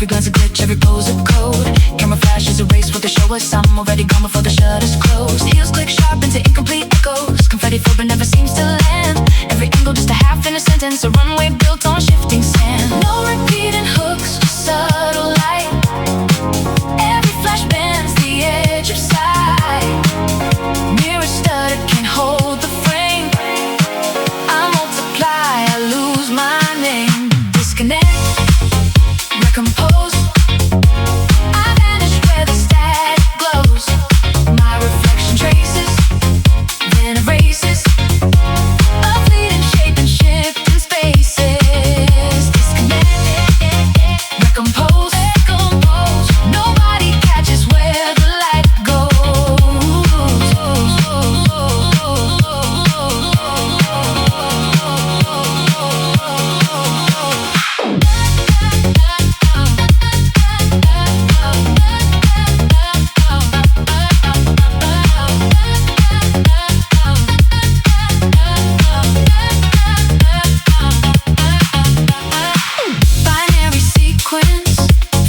Every glance a glitch, every pose a code. Camera flashes erase what they show us. I'm already gone before the shutters close. Heels click sharp into incomplete echoes. Confetti flow but never seems to land. Every angle just a half in a sentence. A runway built on shifting sand. No repeating hooks, just subtle light. Every flash bends the edge of sight. Mirror studded can't hold the frame. I multiply, I lose my name. Disconnect, recompose. I vanish where the static glows. My reflection traces, then erases. A fleeting shape and shift in spaces. Disconnect, recompose. Nobody catches where the light goes. Binary sequence,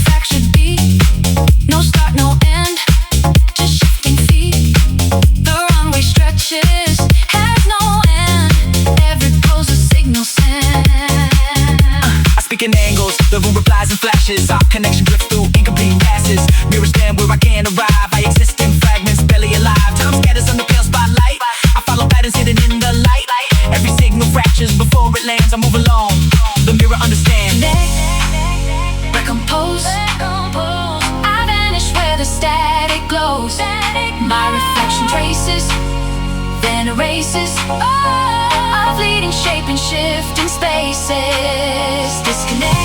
fractured beat. No start, no end, just shifting feet. The runway stretches, has no end. Every pose a signal send. I speak in angles, the room replies in flashes. Our connection drifts through incomplete passes. Mirrors stand where I can't arrive. I exist in fragments, barely alive. Time scatters on the pale spotlight. I follow patterns hidden in the light. Every signal fractures before it lands. I move along, the mirror understands. Recompose. I vanish where the static glows. My reflection traces, then erases. A fleeting shape and shift in spaces. Disconnect.